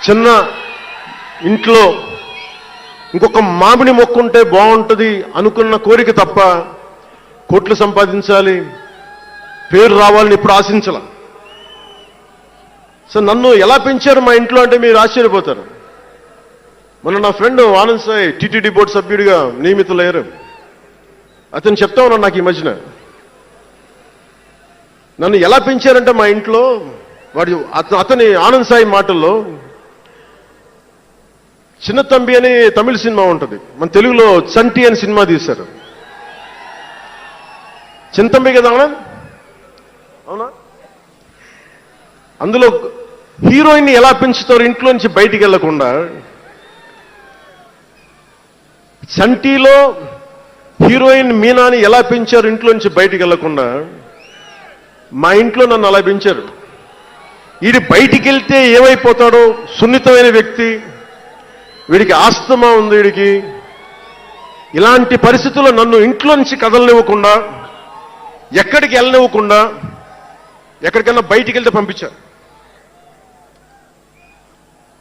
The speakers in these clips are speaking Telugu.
చిన్న ఇంట్లో ఇంకొక మామిడి మొక్క ఉంటే బాగుంటుంది అనుకున్న కోరిక తప్ప కోట్లు సంపాదించాలి, పేరు రావాలని ఇప్పుడు ఆశించాల. సో నన్ను ఎలా పెంచారు మా ఇంట్లో అంటే మీరు ఆశ్చర్యపోతారు. మొన్న నా friend Anand Sai TTD board సభ్యుడిగా నియమితులయ్యారు. అతను చెప్తా ఉన్నాను నాకు ఈ మధ్యన, నన్ను ఎలా పెంచారంటే మా ఇంట్లో అతని ఆనంద్ సాయి మాటల్లో, చిన్న తంబి అని తమిళ సినిమా ఉంటుంది, మన తెలుగులో చంటి అని సినిమా తీశారు. చిన్న తంబి కదా అవునా? అందులో హీరోయిన్ ఎలా పెంచుతారు ఇంట్లో నుంచి బయటికి వెళ్లకుండా, చంటిలో హీరోయిన్ మీనాని ఎలా పెంచారు ఇంట్లో నుంచి బయటికి వెళ్లకుండా, మా ఇంట్లో నన్ను అలా పెంచారు. వీడి బయటికి వెళ్తే ఏమైపోతాడో, సున్నితమైన వ్యక్తి, వీడికి ఆస్తమా ఉంది, వీడికి ఇలాంటి పరిస్థితుల్లో నన్ను ఇంట్లో నుంచి కదలనివ్వకుండా, ఎక్కడికి వెళ్ళనివ్వకుండా, ఎక్కడికైనా బయటికి వెళ్తే పంపించారు.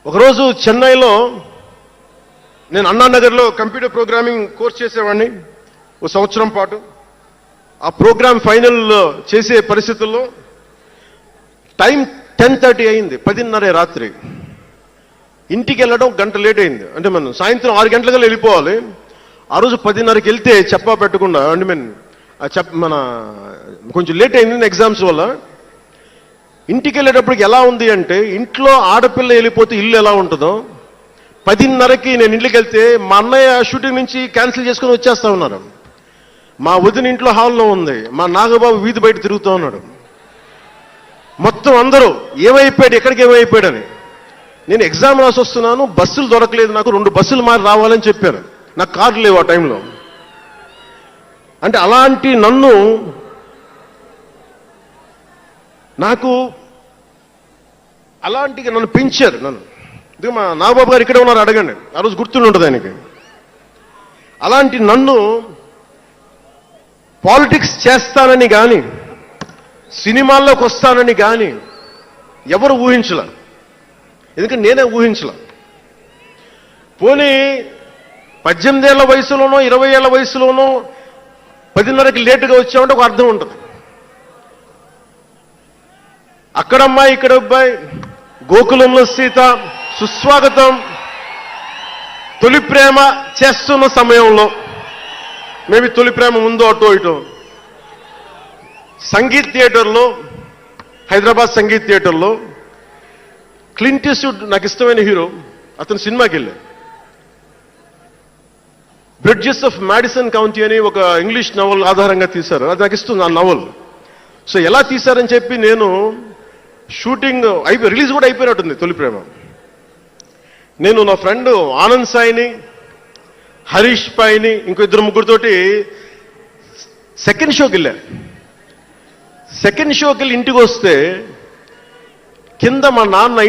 ఒకరోజు చెన్నైలో నేను అన్నానగర్లో కంప్యూటర్ ప్రోగ్రామింగ్ కోర్స్ చేసేవాడిని ఓ సంవత్సరం పాటు. ఆ ప్రోగ్రామ్ ఫైనల్ చేసే పరిస్థితుల్లో టైం 10:30 అయింది, 10:30 రాత్రి. ఇంటికి వెళ్ళడం గంట లేట్ అయింది. అంటే మనం సాయంత్రం 6 గంటలకల్లా వెళ్ళిపోవాలి. ఆ రోజు 10:30కి వెళ్తే చెప్పా పెట్టకుండా, అంటే మన కొంచెం లేట్ అయింది ఎగ్జామ్స్ వల్ల. ఇంటికి వెళ్ళేటప్పటికి ఎలా ఉంది అంటే, ఇంట్లో ఆడపిల్ల వెళ్ళిపోతే ఇల్లు ఎలా ఉంటుందో, 10:30కి నేను ఇంటికి వెళ్తే మా అన్నయ్య షూటింగ్ నుంచి క్యాన్సిల్ చేసుకుని వచ్చేస్తా ఉన్నారు. మా వదిన ఇంట్లో హాల్లో ఉంది, మా నాగబాబు వీధి బయట తిరుగుతూ ఉన్నాడు. మొత్తం అందరూ ఏమైపోయాడు, ఎక్కడికి ఏమైపోయాడని. నేను ఎగ్జామ్ రాసి వస్తున్నాను, బస్సులు దొరకలేదు నాకు, 2 బస్సులు మారి రావాలని చెప్పారు. నాకు కార్డు లేవు ఆ టైంలో. అంటే అలాంటి నన్ను పెంచారు. నన్ను మా నాగబాబు గారు ఇక్కడే ఉన్నారు, అడగండి, ఆ రోజు గుర్తుండి ఉంటుంది ఆయనకి. అలాంటి నన్ను పాలిటిక్స్ చేస్తానని కానీ, సినిమాల్లోకి వస్తానని కానీ ఎవరు ఊహించలే. ఎందుకంటే నేనే ఊహించలే. పోనీ 18 ఏళ్ల వయసులోనో 20 ఏళ్ల వయసులోనో 10:30కి లేటుగా వచ్చామంటే ఒక అర్థం ఉంటుంది. అక్కడమ్మాయి ఇక్కడ అబ్బాయి, గోకులంలో సీత, సుస్వాగతం, తొలి ప్రేమ చేస్తున్న సమయంలో, మేబీ తొలి ప్రేమ ముందు అటో ఇటో, సంగీత్ థియేటర్లో, హైదరాబాద్ సంగీత్ థియేటర్లో క్లింట్ ఈస్ట్వుడ్ నాకు ఇష్టమైన హీరో, అతను సినిమాకి వెళ్ళా. బ్రిడ్జెస్ ఆఫ్ మాడిసన్ కౌంటీ అని ఒక ఇంగ్లీష్ నవల్ ఆధారంగా తీశారు. అది నాకు ఇస్తుంది ఆ నవల్. సో ఎలా తీశారని చెప్పి నేను షూటింగ్ రిలీజ్ కూడా అయిపోయినట్టుంది తొలి ప్రేమ. నేను నా ఫ్రెండ్ ఆనంద్ సాయిని, హరీష్ పాయిని, ఇంకో 2-3తోటి సెకండ్ షోకి వెళ్ళా. సెకండ్ షోకి వెళ్ళి ఇంటికి వస్తే కింద మా నాన్న